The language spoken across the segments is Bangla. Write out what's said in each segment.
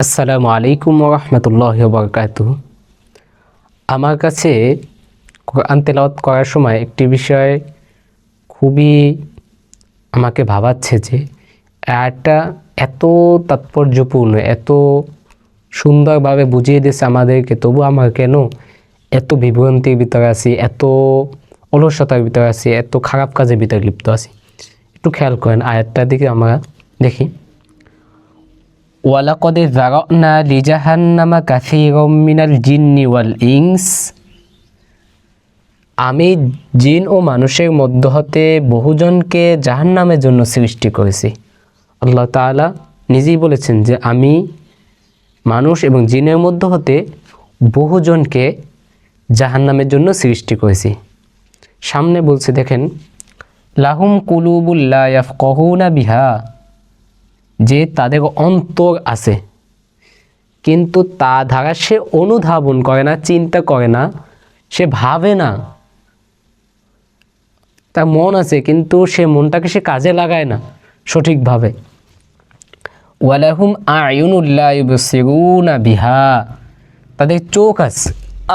আসসালামু আলাইকুম ওয়া রাহমাতুল্লাহি ওয়া বারাকাতুহু। আমার কাছে কোরআন তেলাওয়াত করার সময় একটি বিষয় খুবই আমাকে ভাবাচ্ছে যে আয়াতটা এত তাৎপর্যপূর্ণ, এত সুন্দরভাবে বুঝিয়ে দিয়েছে আমাদেরকে, তবু আমার কেন এত বিভ্রান্তির ভিতরে আছি, এত অলসতার ভিতরে আছি, এত খারাপ কাজের ভিতরে লিপ্ত আছি। একটু খেয়াল করেন আয়াতটার দিকে আমরা দেখি। ওয়ালাকদ যারানা লিজাহান্নামা কাসীরাম মিনাল জিন্নি ওয়াল ইনস। আমি জিন ও মানুষের মধ্য হতে বহুজনকে জাহান্নামের জন্য সৃষ্টি করেছি। আল্লাহ তাআলা নিজেই বলেছেন যে আমি মানুষ এবং জিনের মধ্য হতে বহুজনকে জাহান্নামের জন্য সৃষ্টি করেছি। সামনে বলছে দেখেন, লাহুম কুলুবুল লা ইয়াফকাহুনা বিহা, যে তাদের অন্তর আছে কিন্তু তা দ্বারা সে অনুধাবন করে না, চিন্তা করে না, সে ভাবে না। তার মন আছে কিন্তু সে মনটাকে সে কাজে লাগায় না সঠিকভাবে। ওয়ালাহুম আয়ুনুল লা ইউবসিরুনা বিহা, তাদের চোখ আছে,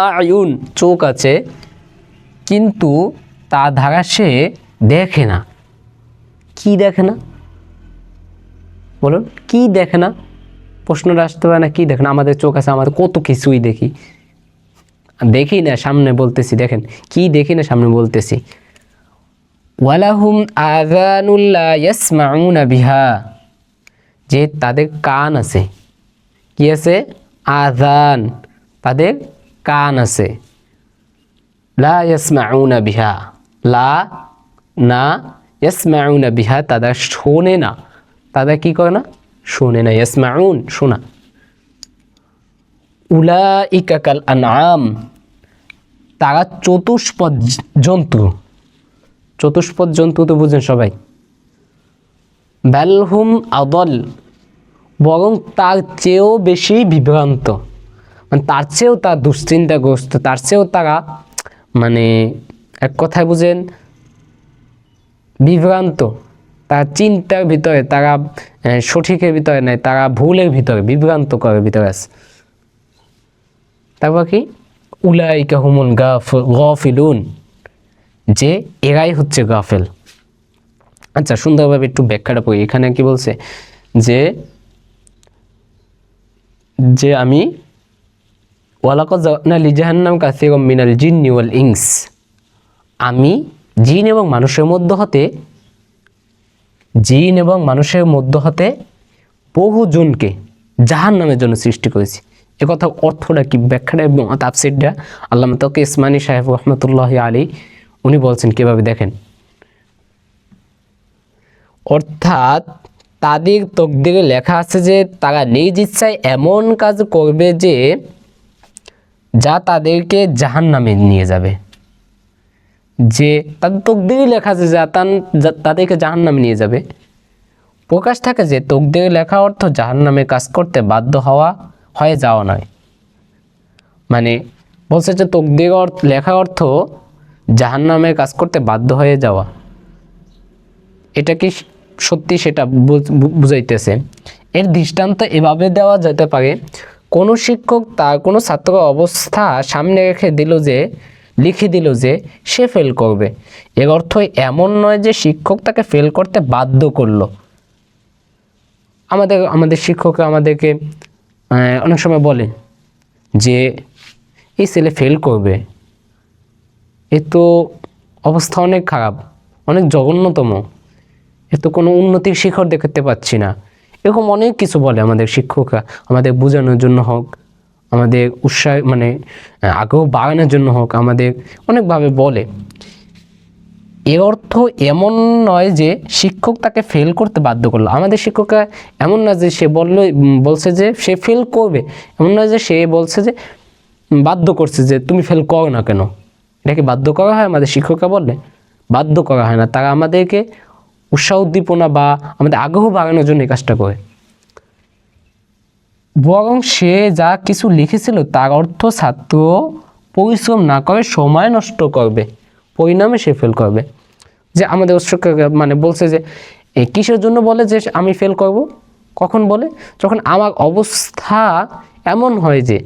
আয়ুন চোখ আছে কিন্তু তা দ্বারা সে দেখে না। কি দেখে না বলুন? কি দেখে না? প্রশ্নটা আসতে পারে না, কি দেখে না? আমাদের চোখ আছে, আমাদের কত কিছুই দেখি, দেখি না সামনে বলতেছি। দেখেন কি দেখি না সামনে বলতেছি। ওয়ালাহুম আযানুল লা ইয়াসমাউনা বিহা, যে তাদের কান আছে। কি আছে? আযান, তাদের কান আছে। লা ইয়াসমাউনা বিহা, লা না ইয়াসমাউনা বিহা, তারা শোনে না। তারা কি করে না? শোনে না। ইয়াসমাউন শোনা। উলাইকা কাল আনআম, তারা চতুষ্পদ জন্তু। চতুষ্পদ জন্তু তো বুঝেন সবাই। বালহুম আদল, বরং তার চেয়েও বেশি বিভ্রান্ত, মানে তার চেয়েও তার দুশ্চিন্তাগ্রস্ত, তার চেয়েও তারা মানে এক কথায় বুঝেন বিভ্রান্ত। তার চিন্তার ভিতরে তারা সঠিকের ভিতরে নেয়, তারা ভুলের ভিতরে বিভ্রান্ত করার ভিতরে আছে। তারপর কি? উলাইকা হুমুল গাফিলুন, যে এরাই হচ্ছে গাফেল। আচ্ছা, সুন্দরভাবে একটু ব্যাখ্যাটা পড়ি। এখানে কি বলছে যে আমি ওয়ালাকাদ যারানা লিজাহান্নাম কাসীরাম মিনাল জিন্নি ওয়াল ইনস, আমি জিন এবং মানুষের মধ্য হতে বহুজনকে জাহান্নামের জন্য সৃষ্টি করেছি। এ কথা অর্থটা কি, ব্যাখ্যাটা এবং তাফসীরটা আল্লামা তাকি ইসমানী সাহেব রহমতুল্লাহি আলাইহি উনি বলছেন কিভাবে, দেখেন। অর্থাৎ তাদের তকদিরে লেখা আছে যে তারা নিজ ইচ্ছায় এমন কাজ করবে যে যা তাদেরকে জাহান্নামে নিয়ে যাবে। যে তাদের তকদিরে লেখা আছে যে তাদেরকে জাহান্নামে নিয়ে যাবে। প্রকাশ থাকে যে তকদিরে লেখা অর্থ জাহান্নামে কাজ করতে বাধ্য হয়ে যাওয়া নয়। মানে বলছে যে তকদির লেখা অর্থ জাহান্নামে কাজ করতে বাধ্য হয়ে যাওয়া। এটা কি সত্যি সেটা বুঝাইতেছে। এর দৃষ্টান্ত এভাবে দেওয়া যেতে পারে, কোনো শিক্ষক তার কোনো ছাত্র অবস্থা সামনে লিখে দিল যে সে ফেল করবে। এর অর্থ এমন নয় যে শিক্ষক তাকে ফেল করতে বাধ্য করলো। আমাদের শিক্ষকরা আমাদেরকে অনেক সময় বলে যে এই ছেলে ফেল করবে, এ তো অবস্থা অনেক খারাপ, অনেক জঘন্যতম, এ তো কোনো উন্নতির শিখর দেখতে পাচ্ছি না। এরকম অনেক কিছু বলে আমাদের শিক্ষকরা, আমাদের বোঝানোর জন্য হোক, আমাদের উৎসাহ মানে আগ্রহ বাড়ানোর জন্য হোক, আমাদের অনেকভাবে বলে। এর অর্থ এমন নয় যে শিক্ষক তাকে ফেল করতে বাধ্য করলো। আমাদের শিক্ষকরা এমন না যে সে বলছে যে সে ফেল করবে, এমন নয় যে সে বলছে যে বাধ্য করছে যে তুমি ফেল করো না কেন। এটাকে বাধ্য করা হয়? আমাদের শিক্ষকরা বললে বাধ্য করা হয় না। তারা আমাদেরকে উৎসাহ উদ্দীপনা বা আমাদের আগ্রহ বাড়ানোর জন্য এই কাজটা করে। বরং সে যা কিছু লিখেছিল তার অর্থ ছাত্র পরিশ্রম না করে সময় নষ্ট করবে, পরিণামে সে ফেল করবে। যে আমাদের শিক্ষক মানে বলছে যে কিসের জন্য বলে যে আমি ফেল করব, কখন বলে? যখন আমার অবস্থা এমন হয় যে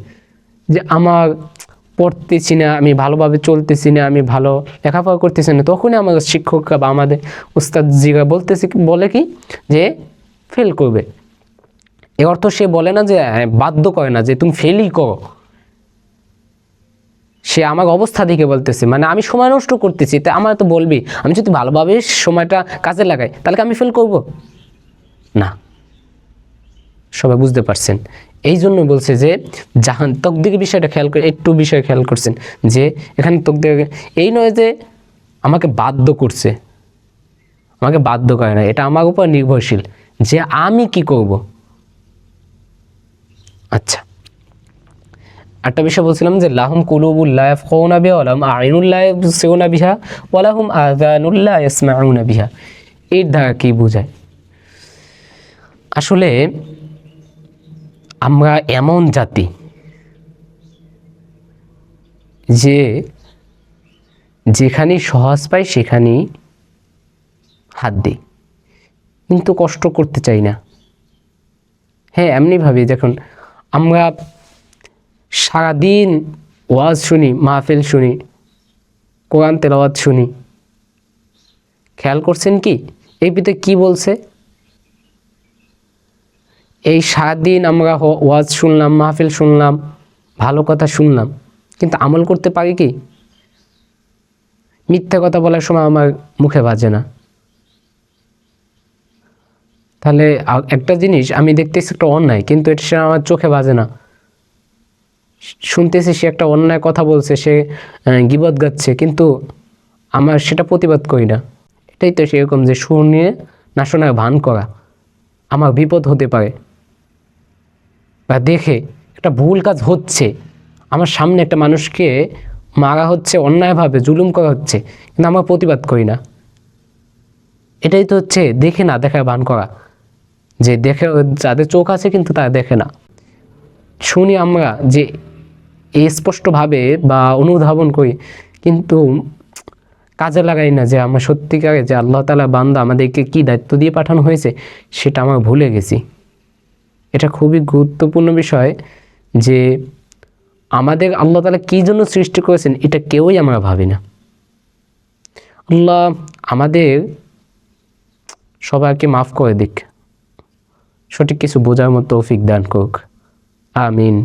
আমার পড়তেছি না, আমি ভালোভাবে চলতেছি না, আমি ভালো লেখাপড়া করতেছি না, তখনই আমার শিক্ষকরা বা আমাদের উস্তাদজিরা বলে কি যে ফেল করবে। এর অর্থ সে বলে না যে বাধ্য করে না যে তুমি ফেলই করো, সে আমার অবস্থা দিকে বলতেছে, মানে আমি সময় নষ্ট করতেছি, তা আমার তো বলবি, আমি যদি ভালোভাবে সময়টা কাজে লাগাই তাহলে কি আমি ফেল করব না? সবাই বুঝতে পারছেন? এই জন্য বলছে যে জাহান তকদিরের বিষয়টা খেয়াল করে, একটু বিষয় খেয়াল করছেন যে এখানে তকদির এই নয় যে আমাকে বাধ্য করছে, আমাকে বাধ্য করে না, এটা আমার উপর নির্ভরশীল যে আমি কি করব। আচ্ছা, একটা বিষয় বলছিলাম যে লাহুম কুলুবুল লা ইয়াফকাহুনা বিহা ওয়া লাহুম আ'ইনুন লা ইবসিরুনা বিহা ওয়া লাহুম আযানুন লা ইয়াসমাউনা বিহা। এর দ্বারা কি বোঝায়? আসলে আমরা এমন জাতি যে যেখানেই সহজ পাই সেখানেই হাত দিই, কিন্তু কষ্ট করতে চাই না। হ্যাঁ, এমনি ভাবি, দেখুন আমরা সারাদিন ওয়াজ শুনি, মাহফিল শুনি, কোরআন তেলাওয়াত শুনি, খেয়াল করছেন কি এই ভিতরে কি বলছে? এই সারাদিন আমরা ওয়াজ শুনলাম, মাহফিল শুনলাম, ভালো কথা শুনলাম, কিন্তু আমল করতে পারি কি? মিথ্যা কথা বলার সময় আমার মুখে বাজে না। তাহলে একটা জিনিস আমি দেখতেছি একটা অন্যায়, কিন্তু এটা সে আমার চোখে বাজে না। শুনতেছি সে একটা অন্যায় কথা বলছে, সে গীবত গাচ্ছে, কিন্তু আমার সেটা প্রতিবাদ করি না। এটাই তো সেরকম যে শুনিয়ে না শোনার ভান করা, আমার বিপদ হতে পারে। বা দেখে একটা ভুল কাজ হচ্ছে, আমার সামনে একটা মানুষকে মারা হচ্ছে, অন্যায়ভাবে জুলুম করা হচ্ছে, কিন্তু আমরা প্রতিবাদ করি না। এটাই তো হচ্ছে দেখে না দেখার ভান করা, যে দেখে যাদের চোখ আছে কিন্তু তারা দেখে না। শুনি আমরা যে স্পষ্টভাবে বা অনুধাবন করি, কিন্তু কাজে লাগাই না যে আমরা সত্যিকারে যে আল্লাহ তাআলা বান্দা, আমাদেরকে কি দায়িত্ব দিয়ে পাঠানো হয়েছে সেটা আমরা ভুলে গেছি। এটা খুবই গুরুত্বপূর্ণ বিষয় যে আমাদের আল্লাহ তাআলা কী জন্য সৃষ্টি করেছেন এটা কেউই আমরা ভাবি না। আল্লাহ আমাদের সবাইকে মাফ করে দিক, সঠিক কিছু বোঝার মতো তৌফিক দান করুক। আমিন।